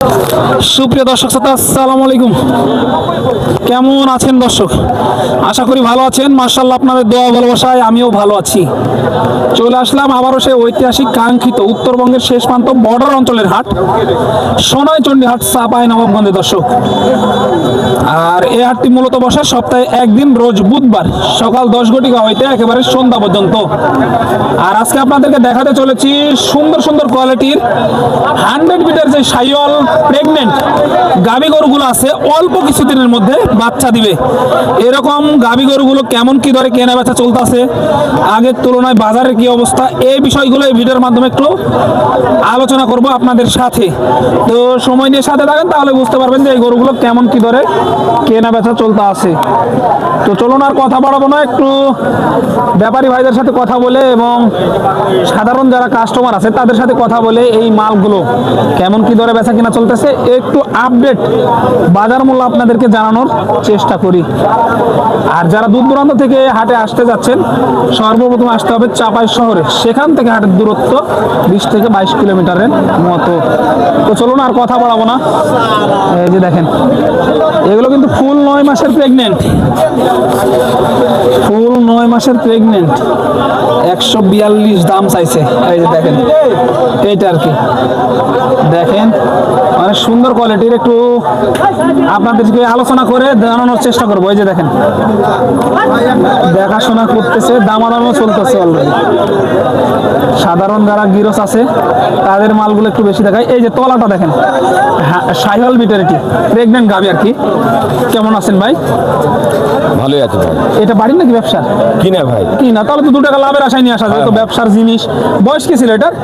সুপ্রিয় দর্শক শ্রোতা, আসসালামু আলাইকুম। কেমন আছেন দর্শক? আশা করি ভালো আছেন। মাশাআল্লাহ, আপনাদের দোয়া ভালোবাসায় আমিও ভালো আছি। চলে আসলাম আবারও সেই ঐতিহাসিক কাঙ্ক্ষিত উত্তরবঙ্গের শেষ প্রান্ত বর্ডার অঞ্চলের হাট, সোনাইচন্ডী হাট, চাঁপাইনবাবগঞ্জে দর্শক। আর এই হাটটি মূলত বসে সপ্তাহে একদিন, রোজ বুধবার সকাল 10 ঘটিকা হইতে একেবারে সন্ধ্যা পর্যন্ত। আর আজকে আপনাদেরকে দেখাতে চলেছি সুন্দর সুন্দর কোয়ালিটির 100 বিটের যে শাহিওয়াল প্রেগনেন্ট গাভী গরুগুলো আছে, অল্প কিছুদিনের মধ্যে বাচ্চা দিবে এরকম গাভী গরুগুলো কেমন কি দরে কেনা বেচা চলতেছে, আগের তুলনায় বাজারের কি অবস্থা, এই বিষয়গুলো এই ভিডিওর মাধ্যমে একটু আলোচনা করব আপনাদের সাথে। তো সময় নিয়ে সাথে থাকেন, তাহলে বুঝতে পারবেন যে এই গরুগুলো কেমন কি দরে কেনা বেচা চলতে আছে। তো চলুন আর কথা বাড়াবো না, একটু ব্যাপারী ভাইদের সাথে কথা বলে এবং সাধারণ যারা কাস্টমার আছে তাদের সাথে কথা বলে এই মালগুলো কেমন কি দরে বেচা কিনা চলতেছে একটু আপডেট বাজার মূল্য আপনাদেরকে জানানোর চেষ্টা করি। আর যারা দূর দূরান্ত থেকে হাটে আসতে যাচ্ছেন, সর্বপ্রথম আসতে হবে চাপাই শহরে। সেখান থেকে হাটের দূরত্ব 20 থেকে 22 কিলোমিটারের মতো। তো চলুন আর কথা বাড়াবো না। এই যে দেখেন, এগুলো কিন্তু ফুল 9 মাসের প্রেগনেন্ট, ফুল 9 মাসের প্রেগনেন্ট। 142 দাম চাইছে। এই যে দেখেন, এইটা আর কি দেখেন, অনেক সুন্দর কোয়ালিটির। একটু আপনাদেরকে আলোচনা করে জানানোর চেষ্টা করবো। এই যে দেখেন, দেখাশোনা করতেছে, দামাদামও চলতেছে অলরেডি। সাধারণ যারা গিরস আছে তাদের মালগুলো একটু বেশি দেখায়। এই যে তলাটা দেখেন, শাহিওয়াল বিটের এটি প্রেগনেন্ট গাভী আর কি। কেমন আছেন ভাই? ভালোই আছে ভাই। এটা বাড়ির নাকি ব্যবসার? কিনা ভাই, কিনা। তাহলে তো 2 টাকা লাভের আশায় নিয়ে আসা যায়, তো ব্যবসার জিনিস। বয়স কি ছিল এটার?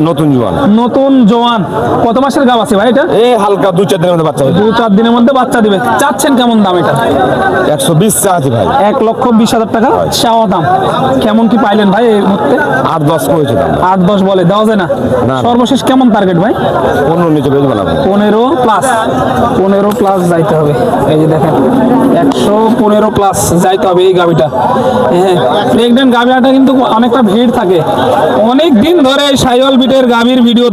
নতুন জোয়ান। নতুন জোয়ান। কত মাসের গাভ আছে ভাই এটা? এই হালকা 2-4 দিনের মধ্যে বাচ্চা হবে। 2-4 দিনের মধ্যে বাচ্চা দিবে। চাচ্ছেন কেমন দাম এটা? 120 চা আছে ভাই। 1,20,000 টাকা চাওয়া দাম। কেমন কি পাইলেন ভাই এই মুহূর্তে? 8-10 করেছে দাম। 8-10 বলে দেওয়া যায় না? না। সর্বশেষ কেমন টার্গেট ভাই? 15 নিচে বেচবো না ভাই। 15 প্লাস যাইতে হবে। এই যে দেখেন, 115 প্লাস যাইতে হবে এই গাভিটা। হ্যাঁ, প্রেগনেন্ট গাভিটা কিন্তু অনেকটা ভিড় থাকে। অনেক দিন ধরে এই শাহিওয়াল বিটের গাভির ভিডিও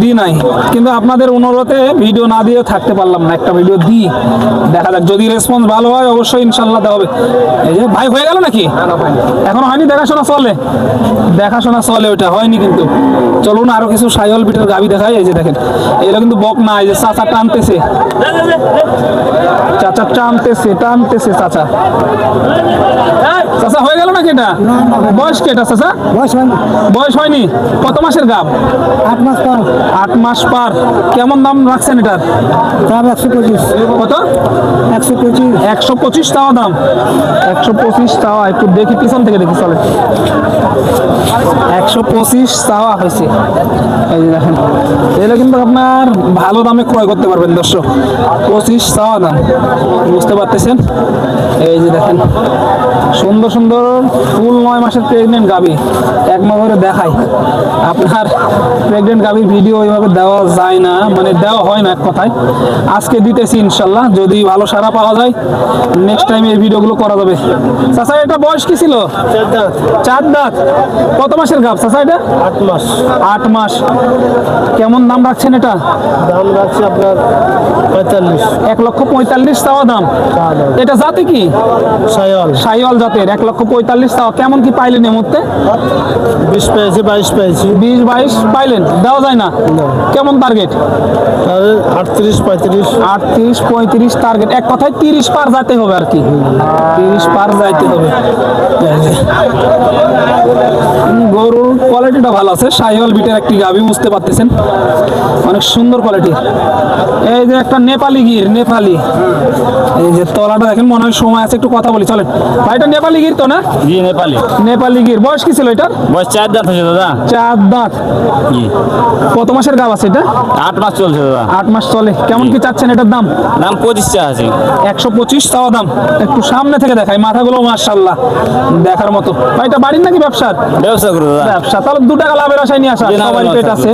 দিই নাই, কিন্তু আপনাদের অনুরোধে ভিডিও না দিয়ে থাকতে পারলাম না। একটা ভিডিও দিই, দেখা যাক, যদি রেসপন্স ভালো হয় অবশ্যই ইনশাল্লাহ দেওয়া হবে। এই যে ভাই, হয়ে গেল নাকি? এখনো হয়নি? দেখাশোনা চলে, ওইটা হয়নি কিন্তু। চলুন আরো কিছু শাহিওয়াল বিটের গাভি দেখাই। এই যে দেখেন, এটা কিন্তু বক না। এই যে চাচা টানতেছে, চাচা হয়ে গেল নাকি? এটা বয়স কি এটা চাচা? বয়স হয়নি। কত মাসের গাভ? 8 মাস পর। 8 মাস পার। কেমন দাম রাখছেন এটার? দাম 125। কত? 125। 125 চাওয়া দাম। 125 চাওয়া। একটু দেখি, পিছন থেকে দেখি, চলে। 125 চাওয়া হয়েছে। এই যে দেখেন, এটা কিন্তু আপনার ভালো দামে ক্রয় করতে পারবেন দর্শক। 25 চাওয়া দাম, বুঝতে পারতেছেন? এই যে দেখেন, সুন্দর সুন্দর ফুল 9 মাসের প্রেগনেন্ট গাভী এক নজরে দেখাই। আপনার প্রেগনেন্ট গাভীর ভিডিও এইভাবে দেওয়া যায় না, মানে দেওয়া হয় না এক কথায়। আজকে দিতেছি ইনশাল্লাহ, যদি ভালো সাড়া পাওয়া যায় নেক্সট টাইম এই ভিডিওগুলো করা যাবে। চাচা, এটা বয়স কি ছিল? 4 দাঁত। কত মাসের গাভ চাচা এটা? 8 মাস। 8 মাস। কেমন দাম রাখছেন এটা? দাম রাখছে আপনার 45। 1,45,000 চাওয়া দাম। এটা জাতে কি? শাহিওয়াল জাতের। 1,45,000 চাওয়া। কেমন কি পাইলেন এই মুহূর্তে? 20 পেয়েছি, 22 পেয়েছি। 20-22 পাইলেন, দেওয়া যায় না? কেমন টার্গেট? 38-35। 38-35 টার্গেট। এক কথায় 30 পার যাইতে হবে আর কি। 30 পার যাইতে হবে। গরুর কোয়ালিটিটা ভালো আছে। শাহিওয়াল বিটের একটি গাভী, বুঝতে পারতেছেন, অনেক সুন্দর কোয়ালিটির। এই যে একটা নেপালি গির, নেপালি। এই যে তলাটা দেখেন, মনে হয় সময় আছে, একটু কথা বলি, চলেন ভাই। এটা নেপালি গির তো না? জি, নেপালি গির। বয়স কি ছিল এটার? বয়স 4 দাঁত হয়েছে দাদা। 4 দাঁত। কত মাসের গাভ আছে এটা? 8 মাস চলছে দাদা। 8 মাস চলে। কেমন কি চাচ্ছেন এটার দাম? দাম 25 চা আছে। 125 চাওয়া দাম। একটু সামনে থেকে দেখাই, মাথাগুলো মাশাআল্লাহ দেখার মতো। ভাই, এটা বাড়ির নাকি ব্যবসার? ব্যবসা করো দাদা। ব্যবসা। তাহলে 2 টাকা লাভের আশায় নিয়ে আসা। সবাই পেট আছে।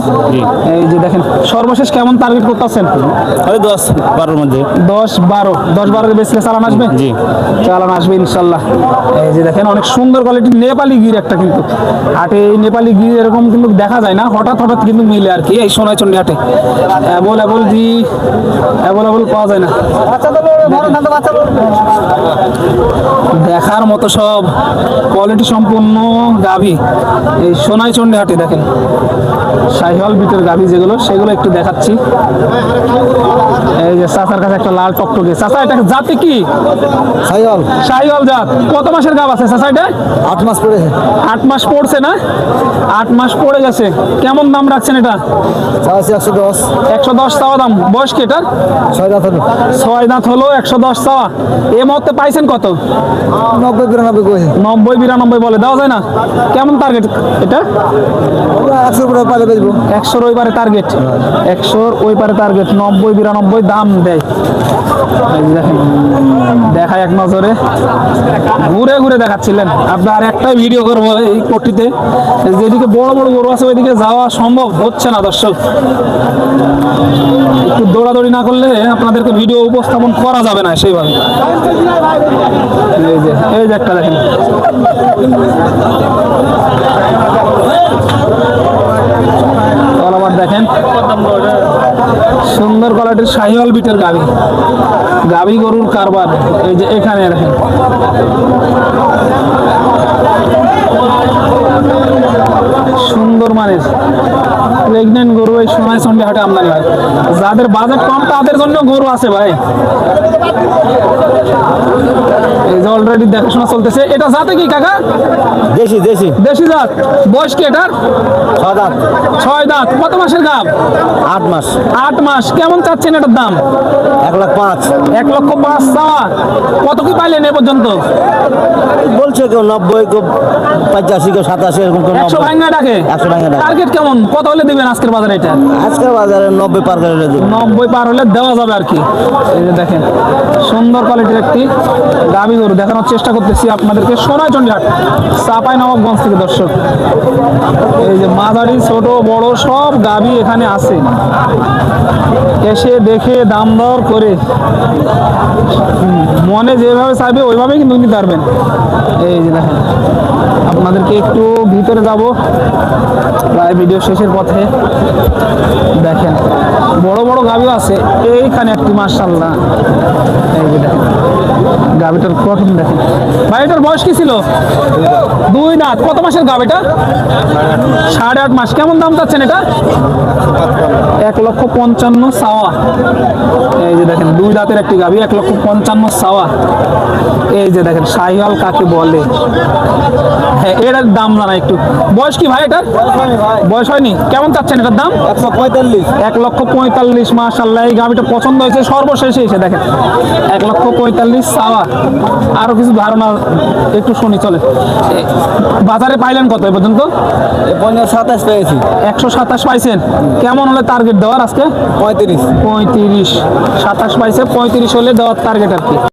এই যে দেখেন সর্বশেষ কেমন টার্গেট করতেছেন? ওই 10-12 মধ্যে। 10-12 বেসলে চালান আসবে? জি। চালান আসবে ইনশাল্লাহ। এই যে দেখেন অনেক সুন্দর কোয়ালিটির নেপালি গির একটা, কিন্তু হাটে এই নেপালি গির এরকম কিন্তু দেখা যায় না, হঠাৎ হঠাৎ কিন্তু মিলে আর কি এই সোনাইচন্ডী হাটে। অ্যাভেলেবল পাওয়া যায় না। দেখার মতো সব কোয়ালিটি সম্পূর্ণ গাভী এই সোনাইচন্ডী হাটে। দেখেন শাহিওয়াল বিটের গাভী যেগুলো, সেগুলো একটু দেখাচ্ছি। এই যে চাচার কাছে একটা লাল টকটকে। চাচা এটা জাতি কি? সাইয়াল শাহিওয়াল জাত। কত মাসের গাভ আছে চাচা এটা? 8 মাস পড়েছে। 8 মাস পড়ছে না? 8 মাস পড়ে গেছে। কেমন দাম রাখছেন এটা? চাইছি 110। 110 চাওয়া দাম। বয়স কি এটার? 6 দাঁত হলো। 6 দাঁত হলো, 110 চাওয়া। এই মুহূর্তে পাইছেন কত? 90-92 কইছে। 90-92 বলে, দেওয়া যায় না? কেমন টার্গেট এটা? 100 করে পালে বেচবো। 100 ওই পারে টার্গেট। 100 ওই পারে টার্গেট। 90-92 দাম দেয়। এই যে দেখেন, দেখায় এক নজরে ঘুরে ঘুরে দেখাচ্ছিলেন। আপনার একটাই ভিডিও করবো এই কোটিতে, যেদিকে বড় বড় গরু আছে ওইদিকে যাওয়া সম্ভব হচ্ছে না দর্শক। একটু দৌড়াদৌড়ি না করলে আপনাদেরকে ভিডিও উপস্থাপন করা যাবে না সেইভাবে। এই যে একটা দেখেন, আবার দেখেন সুন্দর কোয়ালিটির শাহিওয়াল বিটের গাভী গরুর কারবার। এই যে এখানে দেখেন সুন্দর মানের প্রেগনেন্ট গরু এই সোনাইচন্ডী হাটে আমদানি হয়। যাদের বাজেট কম তাদের জন্য গরু আছে ভাই। এই যে অলরেডি দেখাশোনা চলতেছে। এটা জাতে কি কাকা? দেশি দেশি দেশি জাত। বয়স কি এটার? 6 দাঁত। 6 দাঁত। কত মাসের গাভ? 8 মাস। 8 মাস। কেমন চাচ্ছেন এটার দাম? 1,05,000। 1,05,000 চাওয়া। কত কি পাইলেন এ পর্যন্ত? বলছে কেউ 90, কেউ 85, কেউ 87, এরকম কেউ 100 ভাঙা ডাকে। 100 ভাঙা ডাকে। টার্গেট কেমন? কত হলে দিবেন আজকের বাজারে এটা? আজকের বাজারে 90 পার করে দেব। 90 পার হলে দেওয়া যাবে আর কি। এই যে দেখেন সুন্দর কোয়ালিটির একটি গাভী গরু দেখানোর চেষ্টা করতেছি আপনাদেরকে সোনাইচন্ডী হাট, চাঁপাইনবাবগঞ্জ থেকে দর্শক। এই যে মাঝারি ছোট বড় সব গাভী এখানে আছে। এসে দেখে দাম দর করে মনে যেভাবে চাইবে ওইভাবেই কিন্তু নিতে পারবেন। এই যে দেখেন আপনাদেরকে একটু ভিতরে যাব প্রায় ভিডিও শেষের পথে। দেখেন বড় বড় গাভীও আছে এইখানে একটি, মাশাআল্লাহ। এই যে দেখেন গাভীটার গঠন দেখেন। ভাই এটার বয়স কি ছিল? 2 দাঁত। কত মাসের গাভীটা? 8.5 মাস। কেমন দাম চাচ্ছেন এটা? 1,55,000 চাওয়া। এই যে দেখেন 2 দাঁতের একটি গাভী, 1,55,000 চাওয়া। এই যে দেখেন শাহিওয়াল কাকে বলে। হ্যাঁ এটার দাম জানা একটু। বয়স কি ভাই এটার? বয়স হয়নি। কেমন চাচ্ছেন এটার দাম? 145। 1,45,000। মাশাআল্লাহ এই গাভীটা পছন্দ হয়েছে সর্বশেষে এসে দেখেন 1,45,000 চাওয়া। আরো কিছু ধারণা একটু শুনি চলে। বাজারে পাইলেন কত এ পর্যন্ত? 27 পেয়েছি। 127 পাইছেন। কেমন হলে টার্গেট দেওয়ার আজকে? 35। 35। 27 পাইছে, 35 হলে দেওয়ার টার্গেট আর কি।